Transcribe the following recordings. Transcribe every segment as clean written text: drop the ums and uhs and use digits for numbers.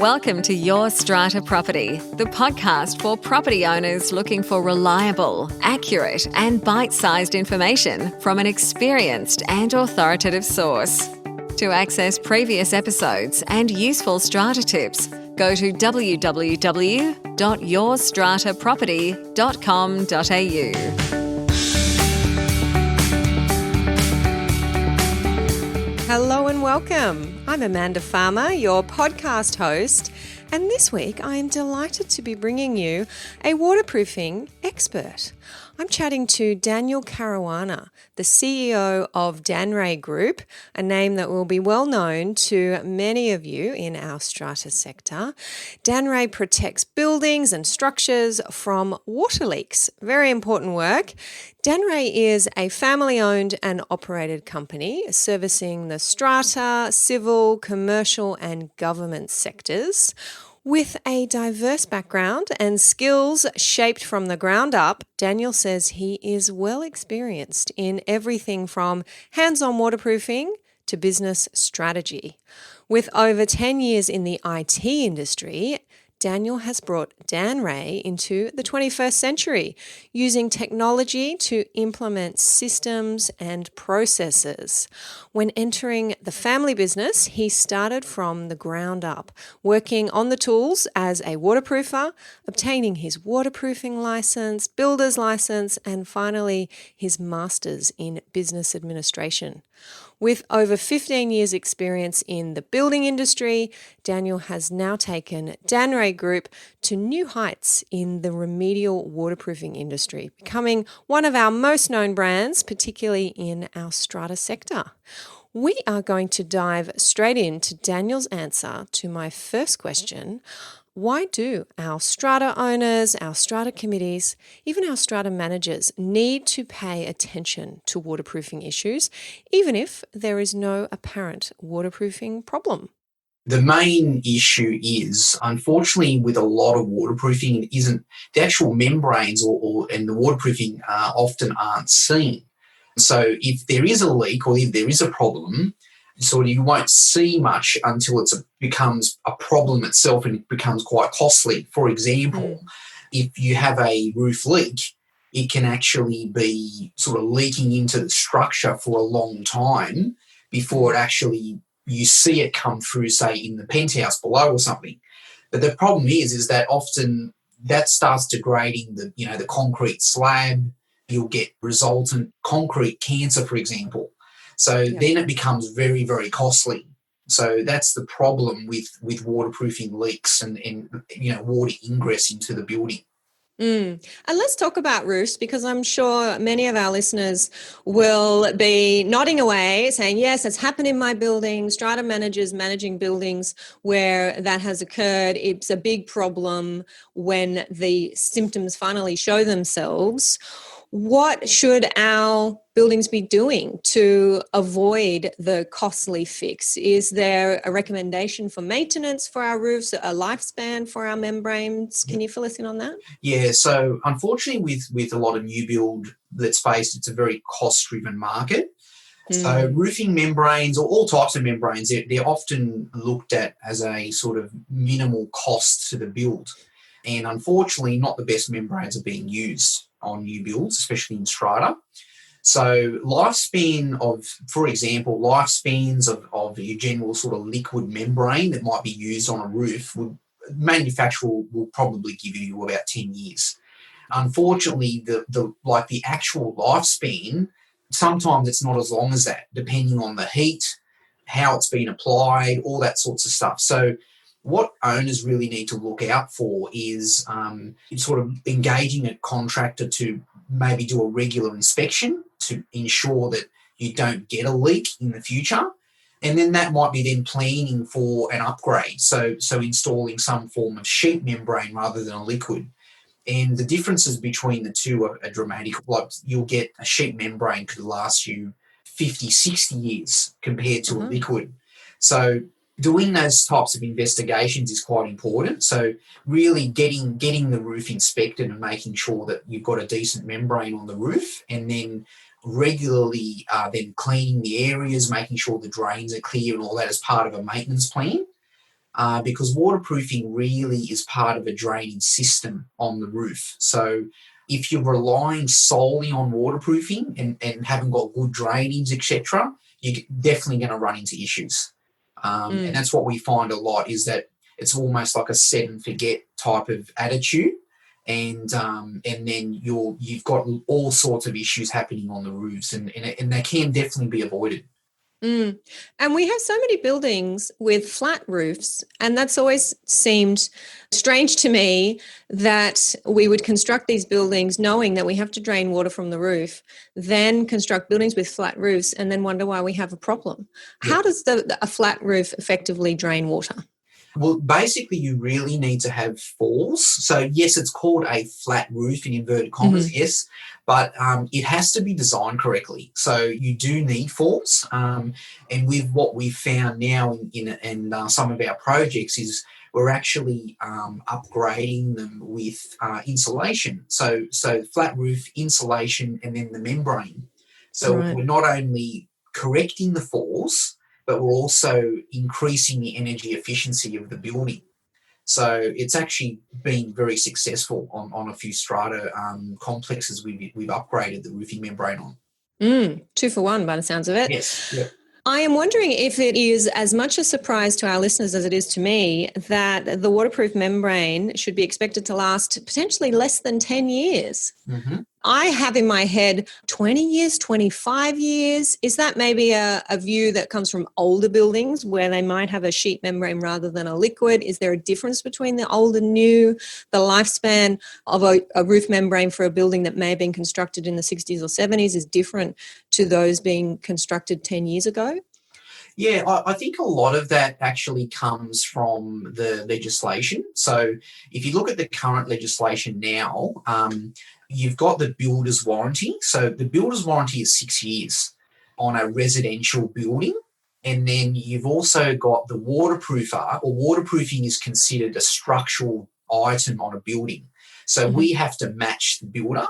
Welcome to Your Strata Property, the podcast for property owners looking for reliable, accurate, and bite-sized information from an experienced and authoritative source. To access previous episodes and useful strata tips, go to www.yourstrataproperty.com.au. Hello and welcome. I'm Amanda Farmer, your podcast host, and this week I am delighted to be bringing you a waterproofing expert. I'm chatting to Daniel Caruana, the CEO of Danrae Group, a name that will be well known to many of you in our strata sector. Danrae protects buildings and structures from water leaks. Very important work. Danrae is a family-owned and operated company servicing the strata, civil, commercial and government sectors. With a diverse background and skills shaped from the ground up, Daniel says he is well experienced in everything from hands-on waterproofing to business strategy. With over 10 years in the IT industry, Daniel has brought Danrae into the 21st century, using technology to implement systems and processes. When entering the family business, he started from the ground up, working on the tools as a waterproofer, obtaining his waterproofing license, builder's license, and finally his master's in business administration. With over 15 years' experience in the building industry, Daniel has now taken Danrae Group to new heights in the remedial waterproofing industry, becoming one of our most known brands, particularly in our strata sector. We are going to dive straight into Daniel's answer to my first question. Why do our strata owners, our strata committees, even our strata managers need to pay attention to waterproofing issues, even if there is no apparent waterproofing problem? The main issue is, unfortunately, with a lot of waterproofing, it isn't the actual membranes and the waterproofing often aren't seen. So if there is a leak or if there is a problem, sort of you won't see much until it becomes a problem itself and it becomes quite costly. For example, if you have a roof leak, it can actually be sort of leaking into the structure for a long time before it actually you see it come through, say, in the penthouse below or something. But the problem is that often that starts degrading the concrete slab. You'll get resultant concrete cancer, for example. So then it becomes very, very costly. So that's the problem with waterproofing leaks and water ingress into the building. And let's talk about roofs, because I'm sure many of our listeners will be nodding away saying, yes, it's happened in my building. Strata managers managing buildings where that has occurred. It's a big problem when the symptoms finally show themselves. What should our buildings be doing to avoid the costly fix? Is there a recommendation for maintenance for our roofs, a lifespan for our membranes? Can you fill us in on that? Yeah, so unfortunately with a lot of new build, let's face it, it's a very cost-driven market. So roofing membranes or all types of membranes, they're often looked at as a sort of minimal cost to the build. And unfortunately, not the best membranes are being used on new builds, especially in strata. So lifespans of your general sort of liquid membrane that might be used on a roof, manufacturer will probably give you about 10 years. Unfortunately, the actual lifespan, sometimes it's not as long as that, depending on the heat, how it's been applied, all that sorts of stuff. So what owners really need to look out for is sort of engaging a contractor to maybe do a regular inspection to ensure that you don't get a leak in the future. And then that might be then planning for an upgrade. So installing some form of sheet membrane rather than a liquid. And the differences between the two are dramatic. Like you'll get a sheet membrane could last you 50, 60 years compared to a liquid. So doing those types of investigations is quite important. So really getting the roof inspected and making sure that you've got a decent membrane on the roof, and then regularly then cleaning the areas, making sure the drains are clear and all that as part of a maintenance plan. because waterproofing really is part of a draining system on the roof. So if you're relying solely on waterproofing and haven't got good drainage, etc., you're definitely going to run into issues. And that's what we find a lot, is that it's almost like a set and forget type of attitude. And then you've got all sorts of issues happening on the roofs, and they can definitely be avoided. And we have so many buildings with flat roofs, and that's always seemed strange to me that we would construct these buildings knowing that we have to drain water from the roof, then construct buildings with flat roofs, and then wonder why we have a problem. Yeah. How does a flat roof effectively drain water? Well, basically, you really need to have falls. So, yes, it's called a flat roof in inverted commas, yes, but it has to be designed correctly. So you do need falls. And with what we've found now in some of our projects is we're actually upgrading them with insulation. So flat roof, insulation, and then the membrane. So we're not only correcting the falls, but we're also increasing the energy efficiency of the building. So it's actually been very successful on a few strata complexes we've upgraded the roofing membrane on. 2 for 1 by the sounds of it. Yes, yeah. I am wondering if it is as much a surprise to our listeners as it is to me that the waterproof membrane should be expected to last potentially less than 10 years. I have in my head 20 years, 25 years. Is that maybe a view that comes from older buildings where they might have a sheet membrane rather than a liquid? Is there a difference between the old and new? The lifespan of a roof membrane for a building that may have been constructed in the 60s or 70s is different to those being constructed 10 years ago? Yeah, I think a lot of that actually comes from the legislation. So if you look at the current legislation now, you've got the builder's warranty. So the builder's warranty is 6 years on a residential building. And then you've also got the waterproofer, or waterproofing is considered a structural item on a building. So we have to match the builder.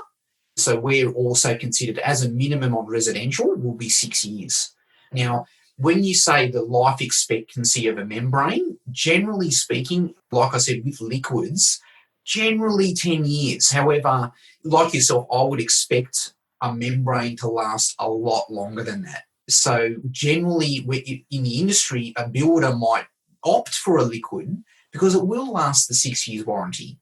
So we're also considered, as a minimum on residential, will be 6 years. Now, when you say the life expectancy of a membrane, generally speaking, like I said, with liquids, generally 10 years. However, like yourself, I would expect a membrane to last a lot longer than that. So generally, in the industry, a builder might opt for a liquid because it will last the 6 years warranty.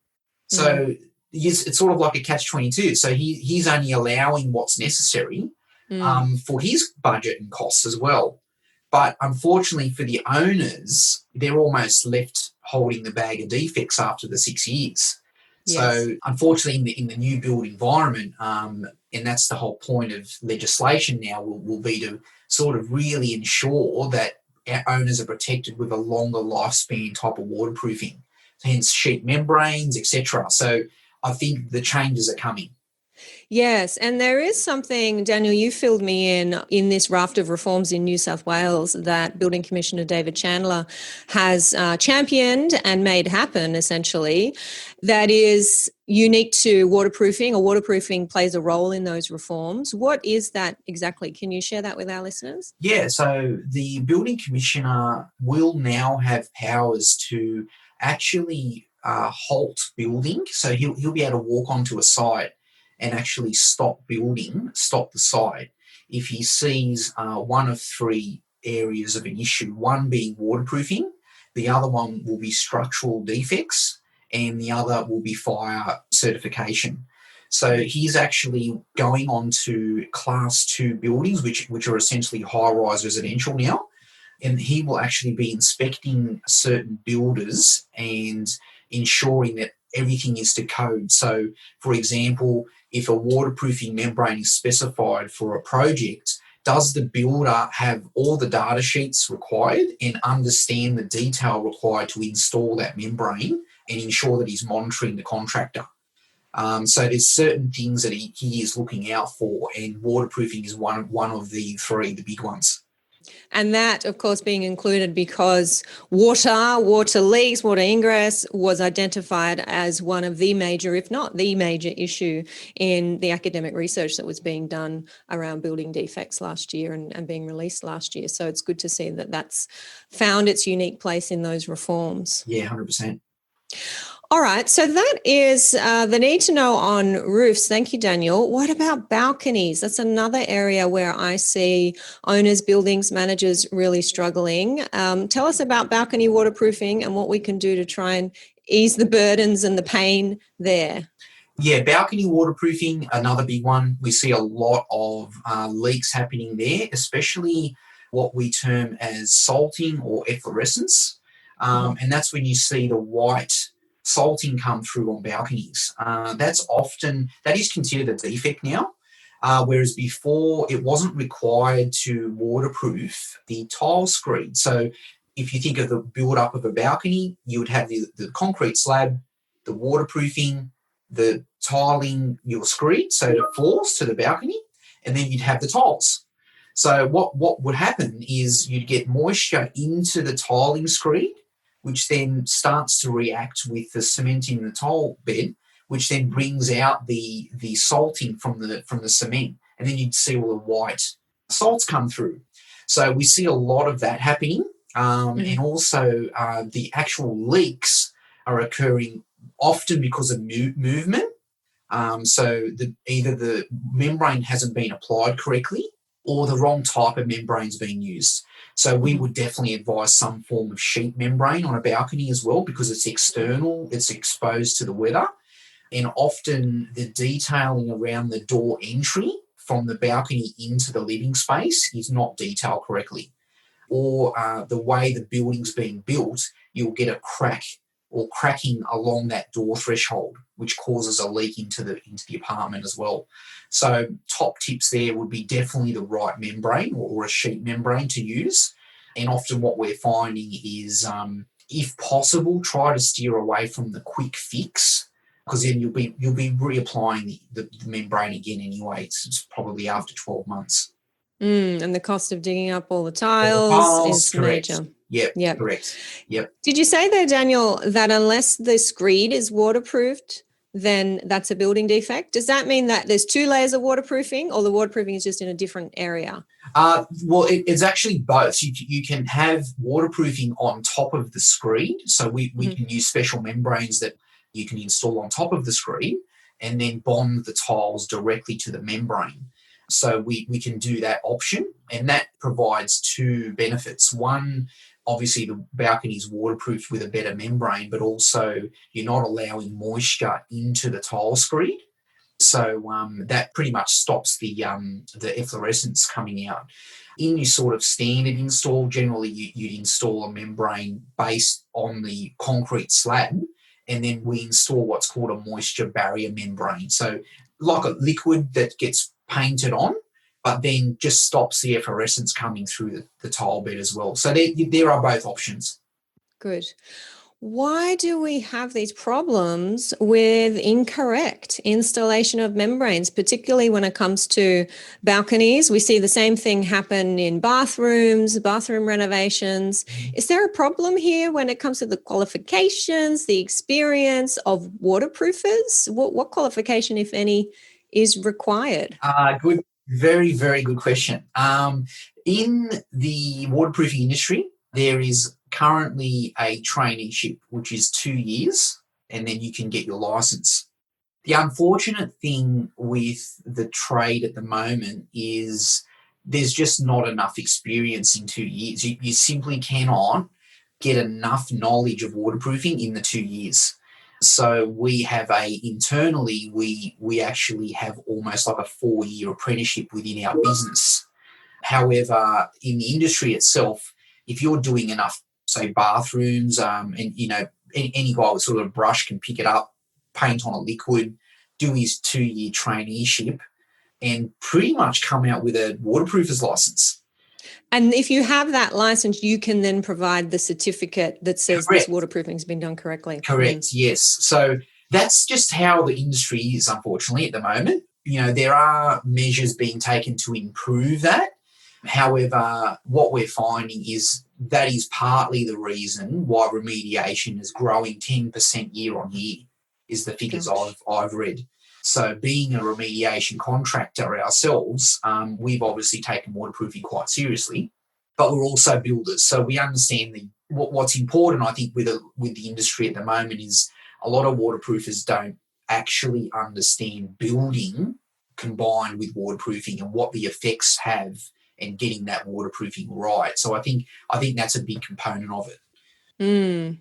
So it's sort of like a catch-22. So he's only allowing what's necessary for his budget and costs as well. But unfortunately for the owners, they're almost left holding the bag of defects after the 6 years. Yes. So unfortunately in the new build environment, and that's the whole point of legislation now, will be to sort of really ensure that our owners are protected with a longer lifespan type of waterproofing, hence sheet membranes, etc. So I think the changes are coming. Yes, and there is something, Daniel, you filled me in this raft of reforms in New South Wales that Building Commissioner David Chandler has championed and made happen, essentially, that is unique to waterproofing, or waterproofing plays a role in those reforms. What is that exactly? Can you share that with our listeners? Yeah, so the Building Commissioner will now have powers to actually halt building. So he'll be able to walk onto a site and actually stop the site if he sees one of three areas of an issue, one being waterproofing, the other one will be structural defects, and the other will be fire certification. So he's actually going on to Class 2 buildings, which are essentially high-rise residential now, and he will actually be inspecting certain builders and ensuring that everything is to code. So, for example, if a waterproofing membrane is specified for a project, does the builder have all the data sheets required and understand the detail required to install that membrane and ensure that he's monitoring the contractor? So there's certain things that he is looking out for, and waterproofing is one of the three, the big ones. And that, of course, being included because water leaks, water ingress was identified as one of the major, if not the major issue in the academic research that was being done around building defects last year and being released last year. So it's good to see that that's found its unique place in those reforms. Yeah, 100%. All right, so that is the need to know on roofs. Thank you, Daniel. What about balconies? That's another area where I see owners, buildings, managers really struggling. Tell us about balcony waterproofing and what we can do to try and ease the burdens and the pain there. Yeah, balcony waterproofing, another big one. We see a lot of leaks happening there, especially what we term as salting or efflorescence. And that's when you see the white salting come through on balconies. That is considered a defect now, whereas before it wasn't required to waterproof the tile screed. So if you think of the build-up of a balcony, you would have the concrete slab, the waterproofing, the tiling your screed, so it falls to the balcony, and then you'd have the tiles. So what would happen is you'd get moisture into the tiling screed, which then starts to react with the cement in the tile bed, which then brings out the salting from the cement, and then you'd see all the white salts come through. So we see a lot of that happening, and also the actual leaks are occurring often because of movement. So either the membrane hasn't been applied correctly or the wrong type of membrane's being used. So we would definitely advise some form of sheet membrane on a balcony as well, because it's external, it's exposed to the weather. And often the detailing around the door entry from the balcony into the living space is not detailed correctly. Or the way the building's being built, you'll get a crack or cracking along that door threshold, which causes a leak into the apartment as well. So top tips there would be definitely the right membrane or a sheet membrane to use. And often what we're finding is, if possible, try to steer away from the quick fix, because then you'll be reapplying the membrane again anyway. It's probably after 12 months. And the cost of digging up all the tiles is correct. major. Yep, correct. Yep. Did you say there, Daniel, that unless the screed is waterproofed, then that's a building defect? Does that mean that there's two layers of waterproofing, or the waterproofing is just in a different area? Well, it's actually both. You can have waterproofing on top of the screed. So we can use special membranes that you can install on top of the screed and then bond the tiles directly to the membrane. So we can do that option, and that provides two benefits. One, obviously the balcony is waterproofed with a better membrane, but also you're not allowing moisture into the tile screed. So that pretty much stops the efflorescence coming out. In your sort of standard install, generally you'd install a membrane based on the concrete slab, and then we install what's called a moisture barrier membrane. So like a liquid that gets painted on, but then just stops the efflorescence coming through the tile bed as well. So there are both options. Good. Why do we have these problems with incorrect installation of membranes, particularly when it comes to balconies? We see the same thing happen in bathrooms, bathroom renovations. Is there a problem here when it comes to the qualifications, the experience of waterproofers? What qualification, if any, is required? Good. Very, very good question. In the waterproofing industry, there is currently a traineeship, which is 2 years, and then you can get your license. The unfortunate thing with the trade at the moment is there's just not enough experience in 2 years. You simply cannot get enough knowledge of waterproofing in the 2 years. So we have internally, we actually have almost like a 4-year apprenticeship within our business. However, in the industry itself, if you're doing enough, say, bathrooms, and, any guy with sort of a brush can pick it up, paint on a liquid, do his 2-year traineeship, and pretty much come out with a waterproofer's license. And if you have that license, you can then provide the certificate that says Correct. this waterproofing has been done correctly. Correct, yes. So that's just how the industry is, unfortunately, at the moment. There are measures being taken to improve that. However, what we're finding is that is partly the reason why remediation is growing 10% year on year, is the figures I've read. So being a remediation contractor ourselves, we've obviously taken waterproofing quite seriously, but we're also builders. So we understand what's important, I think, with the industry at the moment is a lot of waterproofers don't actually understand building combined with waterproofing and what the effects have and getting that waterproofing right. So I think that's a big component of it.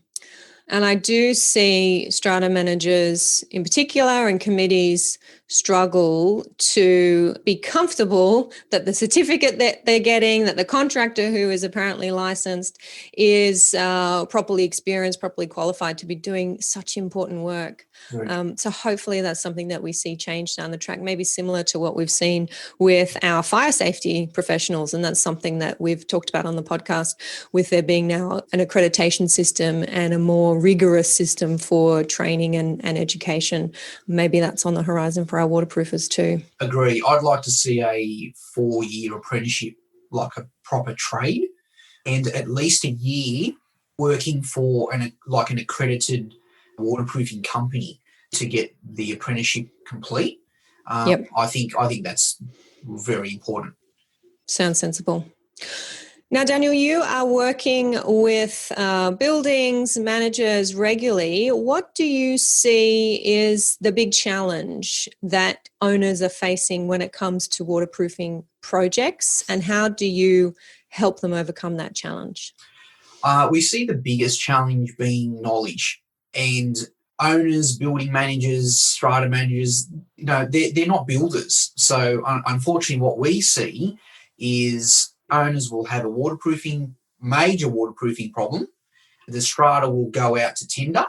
And I do see strata managers in particular and committees struggle to be comfortable that the certificate that they're getting, that the contractor who is apparently licensed is properly experienced, properly qualified to be doing such important work. Right. So hopefully that's something that we see change down the track, maybe similar to what we've seen with our fire safety professionals. And that's something that we've talked about on the podcast, with there being now an accreditation system and a more rigorous system for training and education. Maybe that's on the horizon for our waterproofers too. Agree. I'd like to see a 4-year apprenticeship, like a proper trade, and at least a year working for an accredited waterproofing company to get the apprenticeship complete. Yep. I think that's very important. Sounds sensible. Now, Daniel, you are working with buildings managers regularly. What do you see is the big challenge that owners are facing when it comes to waterproofing projects, and how do you help them overcome that challenge? We see the biggest challenge being knowledge, and owners, building managers, strata managers, they're not builders. So unfortunately what we see is owners will have a major waterproofing problem. The strata will go out to tender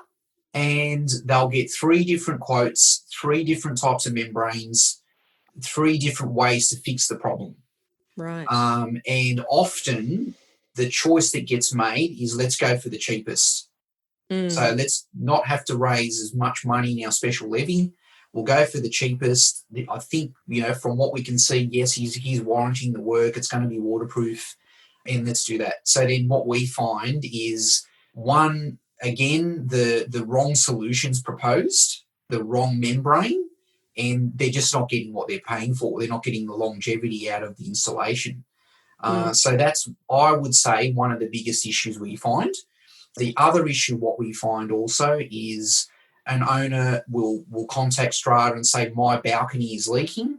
and they'll get 3 different quotes, 3 different types of membranes, 3 different ways to fix the problem. Right. And often the choice that gets made is, let's go for the cheapest. So let's not have to raise as much money in our special levy. We'll go for the cheapest. I think, from what we can see, yes, he's warranting the work. It's going to be waterproof, and let's do that. So then what we find is, one, again, the wrong solutions proposed, the wrong membrane, and they're just not getting what they're paying for. They're not getting the longevity out of the installation. So that's, I would say, one of the biggest issues we find. The other issue, what we find also, is an owner will contact strata and say, my balcony is leaking.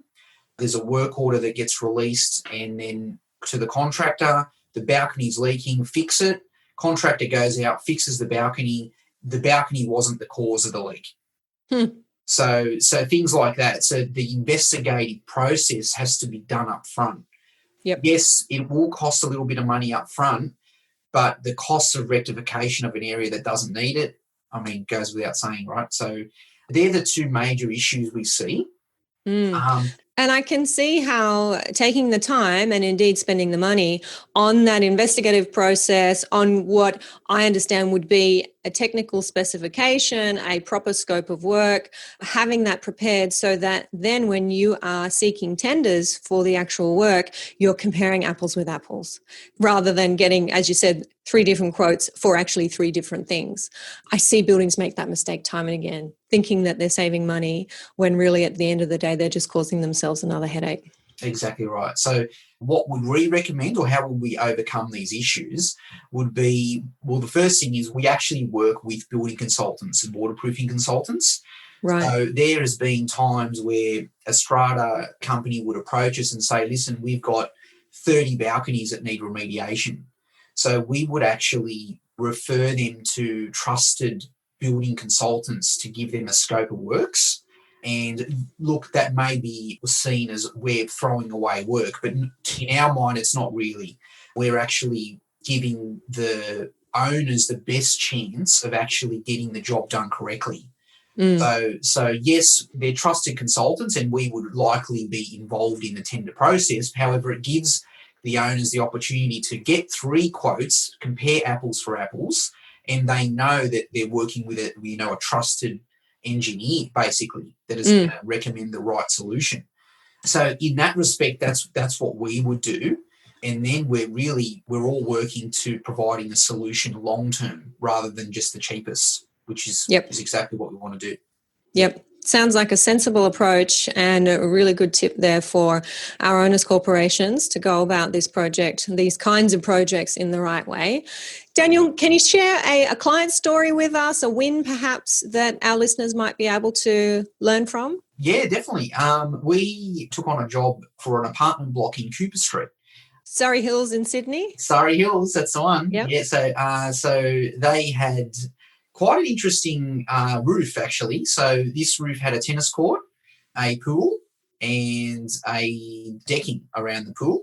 There's a work order that gets released, and then to the contractor, the balcony is leaking, fix it. Contractor goes out, fixes the balcony. The balcony wasn't the cause of the leak. So things like that. So the investigative process has to be done up front. Yep. Yes, it will cost a little bit of money up front, but the cost of rectification of an area that doesn't need it, goes without saying, right? So they're the 2 major issues we see. And I can see how taking the time and indeed spending the money on that investigative process, on what I understand would be a technical specification, a proper scope of work, having that prepared so that then when you are seeking tenders for the actual work, you're comparing apples with apples rather than getting, as you said, 3 different quotes for actually 3 different things. I see buildings make that mistake time and again, thinking that they're saving money when really at the end of the day, they're just causing themselves another headache. Exactly right. So what would we recommend, or how would we overcome these issues, would be, well, the first thing is we actually work with building consultants and waterproofing consultants. Right. So there has been times where a strata company would approach us and say, listen, we've got 30 balconies that need remediation. So we would actually refer them to trusted building consultants to give them a scope of works. And look, that may be seen as we're throwing away work, but in our mind, it's not really. We're actually giving the owners the best chance of actually getting the job done correctly. So yes, they're trusted consultants, and we would likely be involved in the tender process. However, it gives the owners the opportunity to get 3 quotes, compare apples for apples, and they know that they're working with a trusted engineer, basically, that is going to recommend the right solution. So in that respect, that's what we would do. And then we're all working to providing a solution long term rather than just the cheapest, which is exactly what we want to do. Yep. Sounds like a sensible approach and a really good tip there for our owners corporations to go about this project, these kinds of projects in the right way. Daniel, can you share a client story with us, a win perhaps that our listeners might be able to learn from? Yeah, definitely. We took on a job for an apartment block in Cooper Street. Surrey Hills in Sydney? Surrey Hills, that's the one. Yep. Yeah, so they had quite an interesting roof, actually. So this roof had a tennis court, a pool, and a decking around the pool.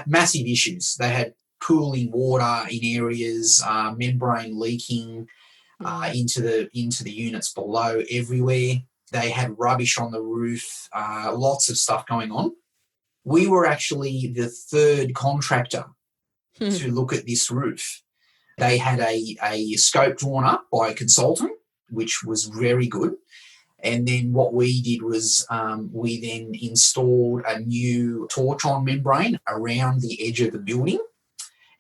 Massive issues. They had pooling water in areas, membrane leaking into the units below everywhere. They had rubbish on the roof, lots of stuff going on. We were actually the third contractor to look at this roof. They had a scope drawn up by a consultant, which was very good. And then what we did was we then installed a new torch-on membrane around the edge of the building.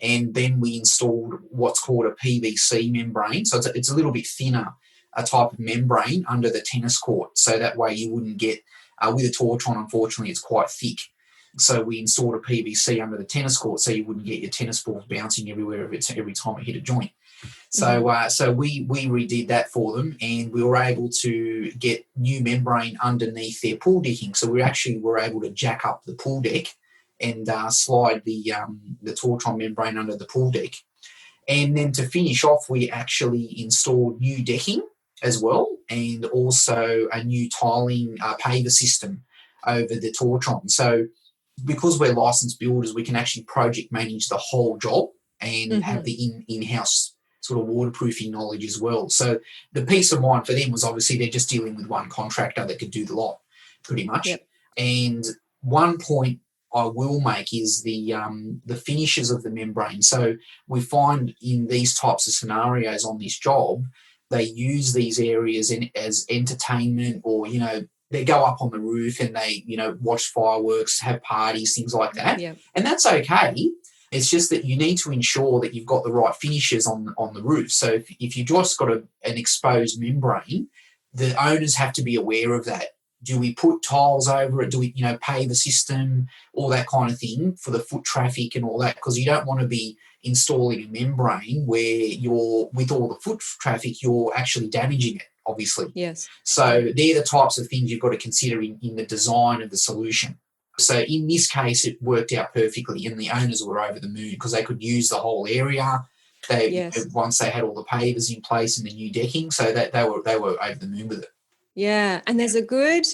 And then we installed what's called a PVC membrane. So it's a little bit thinner, a type of membrane under the tennis court. So that way you wouldn't get, with a torch-on, unfortunately, it's quite thick. So we installed a PVC under the tennis court so you wouldn't get your tennis balls bouncing everywhere every time it hit a joint. So we redid that for them, and we were able to get new membrane underneath their pool decking. So we actually were able to jack up the pool deck and slide the torch-on membrane under the pool deck. And then to finish off, we actually installed new decking as well, and also a new tiling paver system over the torch-on. So because we're licensed builders, we can actually project manage the whole job and have the in-house sort of waterproofing knowledge as well. So the peace of mind for them was obviously they're just dealing with one contractor that could do the lot pretty much. Yep. And one point I will make is the finishes of the membrane. So we find in these types of scenarios on this job, they use these areas as entertainment, or, they go up on the roof and they, watch fireworks, have parties, things like that. Yep. And that's okay. It's just that you need to ensure that you've got the right finishes on the roof. So if you just got an exposed membrane, the owners have to be aware of that. Do we put tiles over it? Do we, pay the system, all that kind of thing for the foot traffic and all that? Because you don't want to be installing a membrane where with all the foot traffic, you're actually damaging it, obviously. Yes. So they're the types of things you've got to consider in the design of the solution. So in this case, it worked out perfectly, and the owners were over the moon because they could use the whole area. Once they had all the pavers in place and the new decking, so that they were over the moon with it. Yeah, and there's a good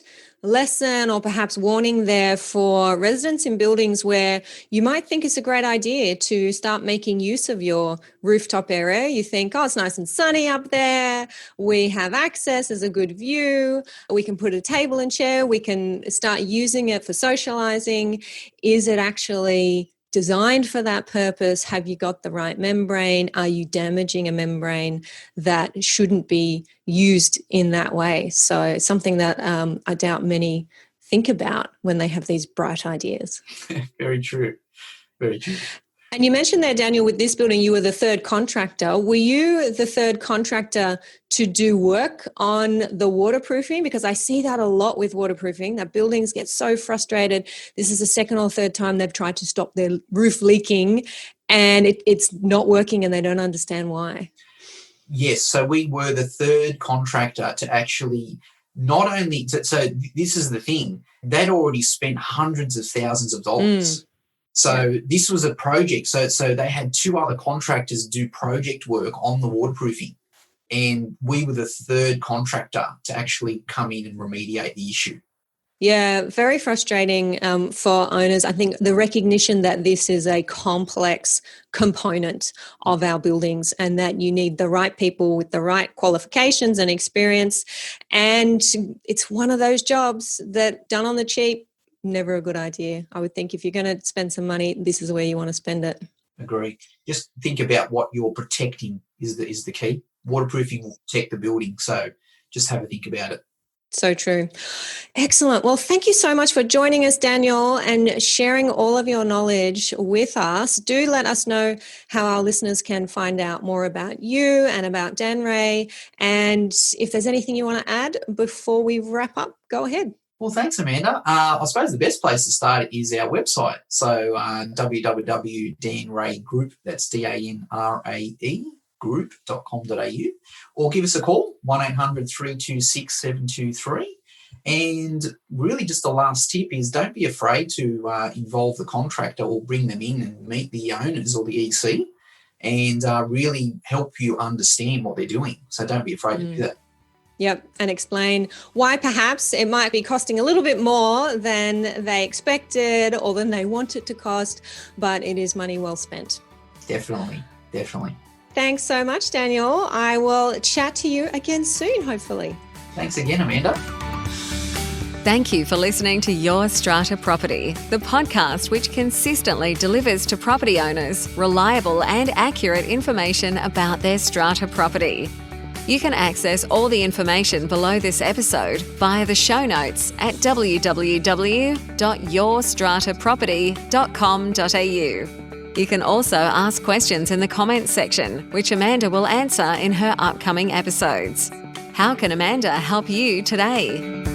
lesson or perhaps warning there for residents in buildings where you might think it's a great idea to start making use of your rooftop area. You think, it's nice and sunny up there. We have access, there's a good view. We can put a table and chair. We can start using it for socializing. Is it actually designed for that purpose? Have you got the right membrane? Are you damaging a membrane that shouldn't be used in that way? So it's something that I doubt many think about when they have these bright ideas. Very true. Very true. And you mentioned there, Daniel, with this building, you were the third contractor. Were you the third contractor to do work on the waterproofing? Because I see that a lot with waterproofing, that buildings get so frustrated. This is the second or third time they've tried to stop their roof leaking and it's not working and they don't understand why. Yes, so we were the third contractor to actually not only... So this is the thing. They'd already spent hundreds of thousands of dollars. So this was a project. So they had two other contractors do project work on the waterproofing, and we were the third contractor to actually come in and remediate the issue. Yeah, very frustrating for owners. I think the recognition that this is a complex component of our buildings and that you need the right people with the right qualifications and experience. And it's one of those jobs that done on the cheap, never a good idea. I would think if you're going to spend some money, this is where you want to spend it. Agree. Just think about what you're protecting is the key. Waterproofing will protect the building, so just have a think about it. So true. Excellent. Well, thank you so much for joining us, Daniel, and sharing all of your knowledge with us. Do let us know how our listeners can find out more about you and about Danrae. And if there's anything you want to add before we wrap up, go ahead. Well, thanks, Amanda. I suppose the best place to start is our website. So www.Danrae Group, that's DANRAE, group.com.au, or give us a call, 1-800-326-723. And really just the last tip is don't be afraid to involve the contractor or bring them in and meet the owners or the EC and really help you understand what they're doing. So don't be afraid to do that. Yep, and explain why perhaps it might be costing a little bit more than they expected or than they want it to cost, but it is money well spent. Definitely. Thanks so much, Daniel. I will chat to you again soon, hopefully. Thanks again, Amanda. Thank you for listening to Your Strata Property, the podcast which consistently delivers to property owners reliable and accurate information about their strata property. You can access all the information below this episode via the show notes at www.yourstrataproperty.com.au. You can also ask questions in the comments section, which Amanda will answer in her upcoming episodes. How can Amanda help you today?